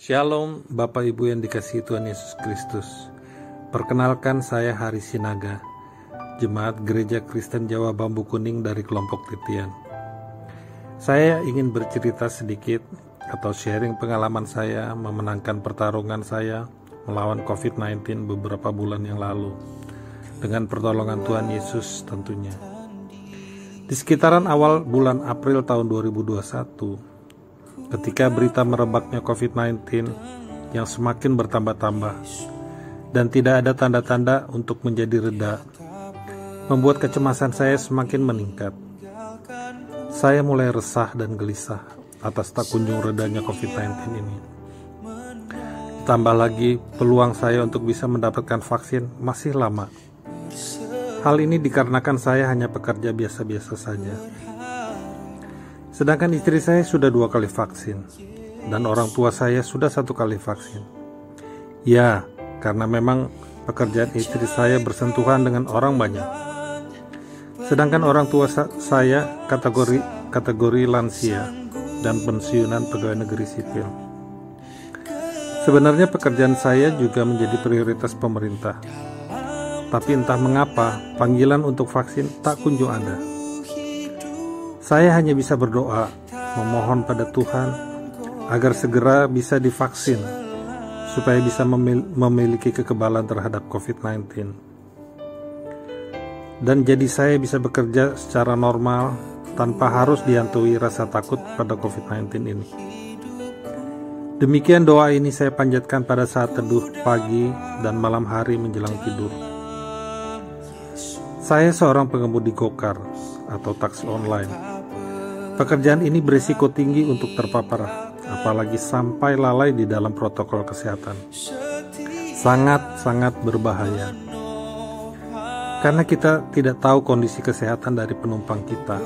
Shalom Bapak Ibu yang dikasihi Tuhan Yesus Kristus. Perkenalkan, saya Hari Sinaga, Jemaat Gereja Kristen Jawa Bambu Kuning dari kelompok Titian. Saya ingin bercerita sedikit atau sharing pengalaman saya memenangkan pertarungan saya melawan COVID-19 beberapa bulan yang lalu, dengan pertolongan Tuhan Yesus tentunya. Di sekitaran awal bulan April tahun 2021, ketika berita merebaknya COVID-19 yang semakin bertambah-tambah dan tidak ada tanda-tanda untuk menjadi reda, membuat kecemasan saya semakin meningkat. Saya mulai resah dan gelisah atas tak kunjung redanya COVID-19 ini. Ditambah lagi, peluang saya untuk bisa mendapatkan vaksin masih lama. Hal ini dikarenakan saya hanya pekerja biasa-biasa saja. Sedangkan istri saya sudah 2 kali vaksin, dan orang tua saya sudah 1 kali vaksin. Ya, karena memang pekerjaan istri saya bersentuhan dengan orang banyak. Sedangkan orang tua saya kategori lansia dan pensiunan pegawai negeri sipil. Sebenarnya pekerjaan saya juga menjadi prioritas pemerintah. Tapi entah mengapa panggilan untuk vaksin tak kunjung ada. Saya hanya bisa berdoa, memohon pada Tuhan agar segera bisa divaksin, supaya bisa memiliki kekebalan terhadap COVID-19. Dan jadi saya bisa bekerja secara normal tanpa harus dihantui rasa takut pada COVID-19 ini. Demikian doa ini saya panjatkan pada saat teduh pagi dan malam hari menjelang tidur. Saya seorang pengemudi go-kart atau taksi online. Pekerjaan ini berisiko tinggi untuk terpapar, apalagi sampai lalai di dalam protokol kesehatan. Sangat-sangat berbahaya. Karena kita tidak tahu kondisi kesehatan dari penumpang kita.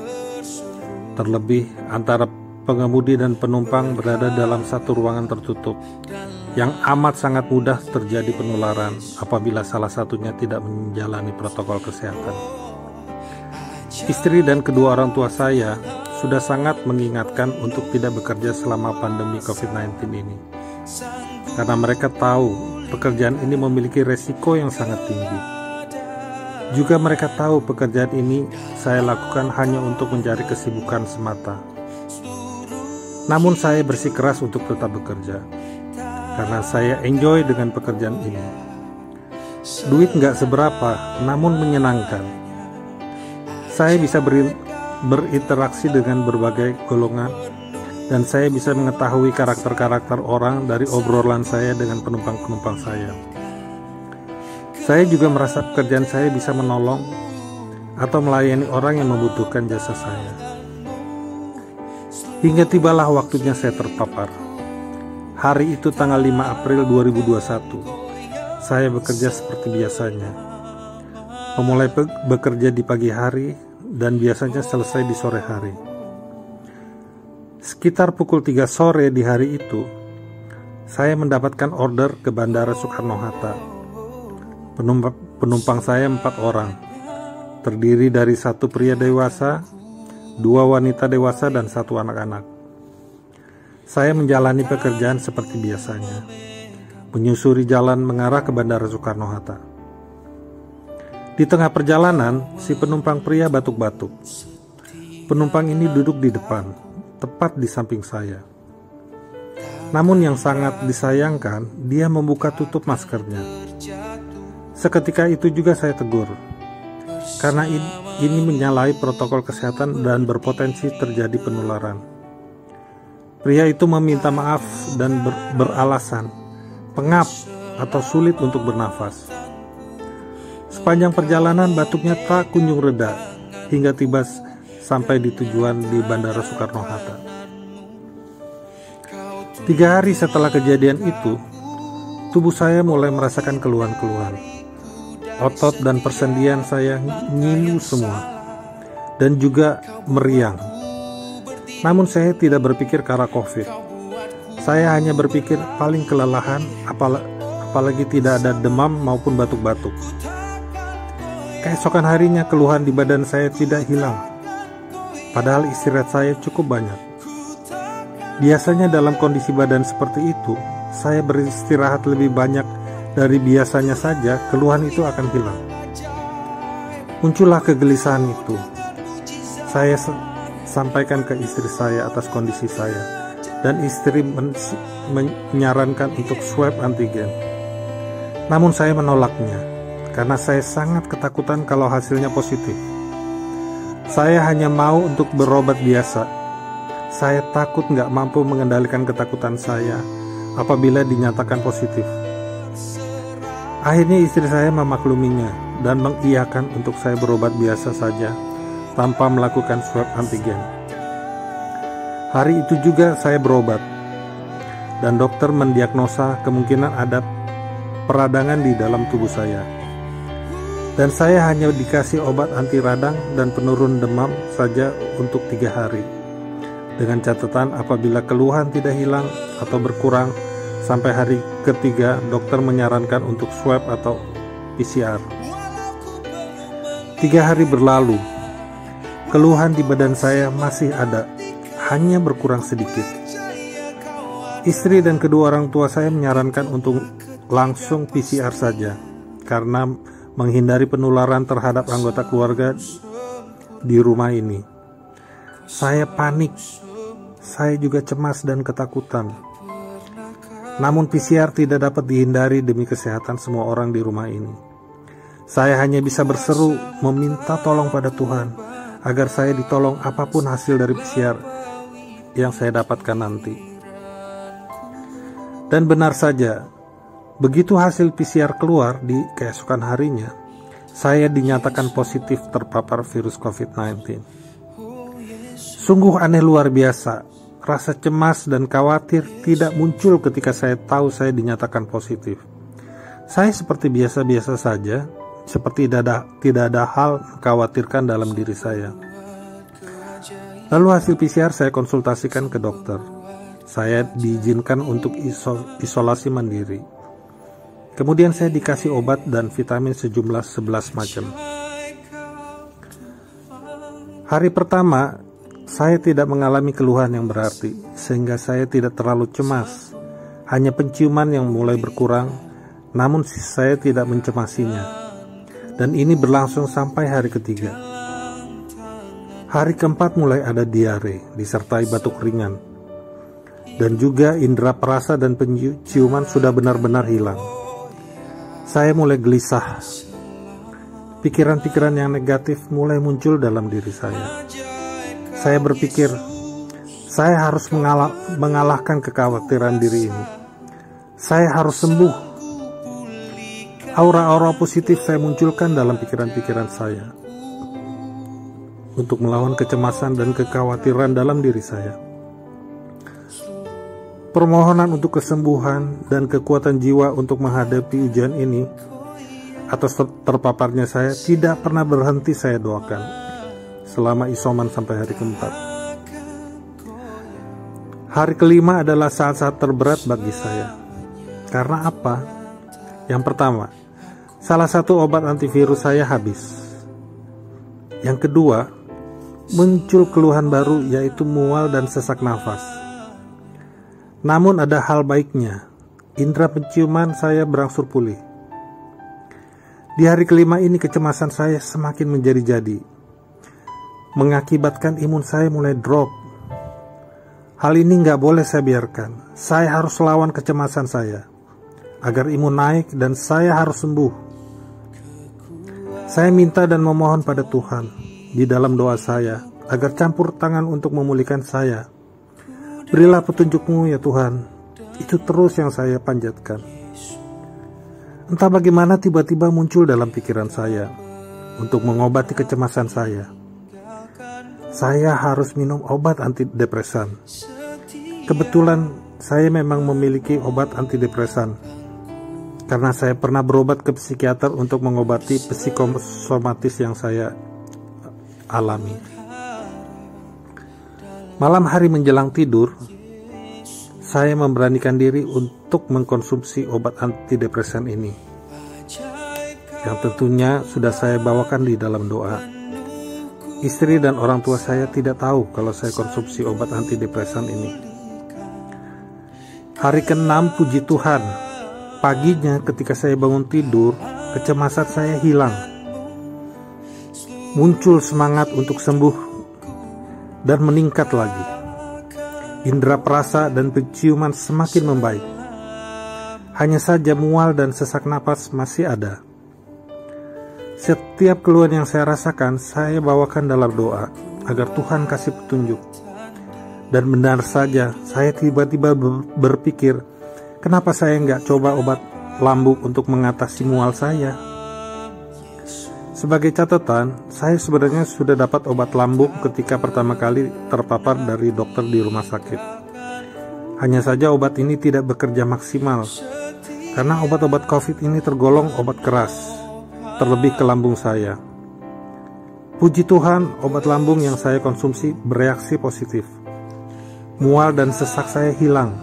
Terlebih antara pengemudi dan penumpang berada dalam satu ruangan tertutup, yang amat sangat mudah terjadi penularan apabila salah satunya tidak menjalani protokol kesehatan. Istri dan kedua orang tua saya sudah sangat mengingatkan untuk tidak bekerja selama pandemi COVID-19 ini, karena mereka tahu pekerjaan ini memiliki resiko yang sangat tinggi. Juga mereka tahu pekerjaan ini saya lakukan hanya untuk mencari kesibukan semata. Namun saya bersikeras untuk tetap bekerja, karena saya enjoy dengan pekerjaan ini. Duit nggak seberapa, namun menyenangkan. Saya bisa berinteraksi dengan berbagai golongan, dan saya bisa mengetahui karakter-karakter orang dari obrolan saya dengan penumpang-penumpang saya. Saya juga merasa pekerjaan saya bisa menolong atau melayani orang yang membutuhkan jasa saya. Hingga tibalah waktunya saya terpapar. Hari itu tanggal 5 April 2021. Saya bekerja seperti biasanya. Memulai bekerja di pagi hari dan biasanya selesai di sore hari. Sekitar pukul 3 sore di hari itu, saya mendapatkan order ke Bandara Soekarno-Hatta. Penumpang saya 4 orang, terdiri dari 1 pria dewasa, 2 wanita dewasa, dan 1 anak-anak. Saya menjalani pekerjaan seperti biasanya, menyusuri jalan mengarah ke Bandara Soekarno-Hatta. Di tengah perjalanan, si penumpang pria batuk-batuk. Penumpang ini duduk di depan, tepat di samping saya. Namun yang sangat disayangkan, dia membuka tutup maskernya. Seketika itu juga saya tegur, karena ini menyalahi protokol kesehatan dan berpotensi terjadi penularan. Pria itu meminta maaf dan beralasan pengap atau sulit untuk bernafas. Sepanjang perjalanan batuknya tak kunjung reda hingga tiba sampai di tujuan di Bandara Soekarno-Hatta. 3 hari setelah kejadian itu, tubuh saya mulai merasakan keluhan-keluhan. Otot dan persendian saya ngilu semua dan juga meriang. Namun saya tidak berpikir ke arah COVID. Saya hanya berpikir paling kelelahan, apalagi tidak ada demam maupun batuk-batuk. Keesokan harinya keluhan di badan saya tidak hilang, padahal istirahat saya cukup banyak. Biasanya dalam kondisi badan seperti itu, saya beristirahat lebih banyak dari biasanya saja, keluhan itu akan hilang. Muncullah kegelisahan itu. Saya sampaikan ke istri saya atas kondisi saya, dan istri menyarankan untuk swab antigen. Namun saya menolaknya, karena saya sangat ketakutan kalau hasilnya positif. Saya hanya mau untuk berobat biasa. Saya takut nggak mampu mengendalikan ketakutan saya apabila dinyatakan positif. Akhirnya istri saya memakluminya dan mengiyakan untuk saya berobat biasa saja tanpa melakukan swab antigen. Hari itu juga saya berobat, dan dokter mendiagnosa kemungkinan ada peradangan di dalam tubuh saya. Dan saya hanya dikasih obat anti radang dan penurun demam saja untuk 3 hari. Dengan catatan apabila keluhan tidak hilang atau berkurang sampai hari ketiga, dokter menyarankan untuk swab atau PCR. 3 hari berlalu, keluhan di badan saya masih ada, hanya berkurang sedikit. Istri dan kedua orang tua saya menyarankan untuk langsung PCR saja, karena menghindari penularan terhadap anggota keluarga di rumah ini. Saya panik, saya juga cemas dan ketakutan. Namun PCR tidak dapat dihindari demi kesehatan semua orang di rumah ini. Saya hanya bisa berseru meminta tolong pada Tuhan agar saya ditolong apapun hasil dari PCR yang saya dapatkan nanti. Dan benar saja, begitu hasil PCR keluar di keesokan harinya, saya dinyatakan positif terpapar virus COVID-19. Sungguh aneh luar biasa, rasa cemas dan khawatir tidak muncul ketika saya tahu saya dinyatakan positif. Saya seperti biasa-biasa saja, seperti tidak ada hal mengkhawatirkan dalam diri saya. Lalu hasil PCR saya konsultasikan ke dokter. Saya diizinkan untuk isolasi mandiri. Kemudian saya dikasih obat dan vitamin sejumlah 11 macam. Hari pertama, saya tidak mengalami keluhan yang berarti, sehingga saya tidak terlalu cemas. Hanya penciuman yang mulai berkurang, namun saya tidak mencemasinya. Dan ini berlangsung sampai hari ketiga. Hari keempat mulai ada diare, disertai batuk ringan. Dan juga indera perasa dan penciuman sudah benar-benar hilang. Saya mulai gelisah. Pikiran-pikiran yang negatif mulai muncul dalam diri saya. Saya berpikir, saya harus mengalahkan kekhawatiran diri ini. Saya harus sembuh. Aura-aura positif saya munculkan dalam pikiran-pikiran saya untuk melawan kecemasan dan kekhawatiran dalam diri saya. Permohonan untuk kesembuhan dan kekuatan jiwa untuk menghadapi ujian ini atas terpaparnya saya tidak pernah berhenti saya doakan selama isoman sampai hari keempat. Hari kelima adalah saat-saat terberat bagi saya. Karena apa? Yang pertama, salah satu obat antivirus saya habis. Yang kedua, muncul keluhan baru yaitu mual dan sesak nafas. Namun ada hal baiknya, indera penciuman saya berangsur pulih. Di hari kelima ini kecemasan saya semakin menjadi-jadi, mengakibatkan imun saya mulai drop. Hal ini nggak boleh saya biarkan. Saya harus lawan kecemasan saya, agar imun naik dan saya harus sembuh. Saya minta dan memohon pada Tuhan di dalam doa saya, agar campur tangan untuk memulihkan saya. Berilah petunjuk-Mu ya Tuhan, itu terus yang saya panjatkan. Entah bagaimana tiba-tiba muncul dalam pikiran saya untuk mengobati kecemasan saya. Saya harus minum obat antidepresan. Kebetulan saya memang memiliki obat antidepresan karena saya pernah berobat ke psikiater untuk mengobati psikosomatis yang saya alami. Malam hari menjelang tidur, saya memberanikan diri untuk mengkonsumsi obat antidepresan ini, yang tentunya sudah saya bawakan di dalam doa. Istri dan orang tua saya tidak tahu kalau saya konsumsi obat antidepresan ini. Hari ke-6, puji Tuhan, paginya ketika saya bangun tidur, kecemasan saya hilang. Muncul semangat untuk sembuh dan meningkat lagi. Indera perasa dan penciuman semakin membaik. Hanya saja mual dan sesak napas masih ada. Setiap keluhan yang saya rasakan, saya bawakan dalam doa agar Tuhan kasih petunjuk. Dan benar saja, saya tiba-tiba berpikir, kenapa saya nggak coba obat lambung untuk mengatasi mual saya? Sebagai catatan, saya sebenarnya sudah dapat obat lambung ketika pertama kali terpapar dari dokter di rumah sakit. Hanya saja obat ini tidak bekerja maksimal, karena obat-obat COVID ini tergolong obat keras, terlebih ke lambung saya. Puji Tuhan, obat lambung yang saya konsumsi bereaksi positif. Mual dan sesak saya hilang.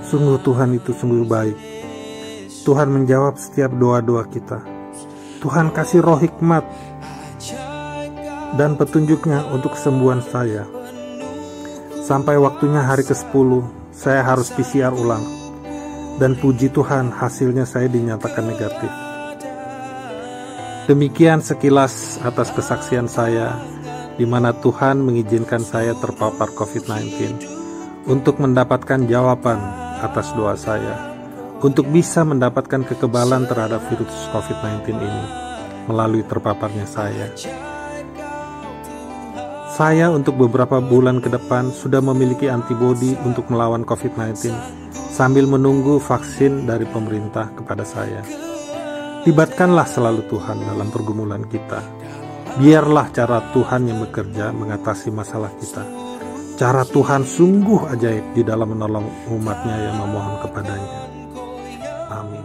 Sungguh Tuhan itu sungguh baik. Tuhan menjawab setiap doa-doa kita. Tuhan kasih roh hikmat dan petunjuknya untuk kesembuhan saya. Sampai waktunya hari ke-10, saya harus PCR ulang. Dan puji Tuhan, hasilnya saya dinyatakan negatif. Demikian sekilas atas kesaksian saya, di mana Tuhan mengizinkan saya terpapar COVID-19 untuk mendapatkan jawaban atas doa saya, untuk bisa mendapatkan kekebalan terhadap virus COVID-19 ini melalui terpaparnya saya. Saya untuk beberapa bulan ke depan sudah memiliki antibodi untuk melawan COVID-19 sambil menunggu vaksin dari pemerintah kepada saya. Libatkanlah selalu Tuhan dalam pergumulan kita. Biarlah cara Tuhan yang bekerja mengatasi masalah kita. Cara Tuhan sungguh ajaib di dalam menolong umatnya yang memohon kepadanya. Amin.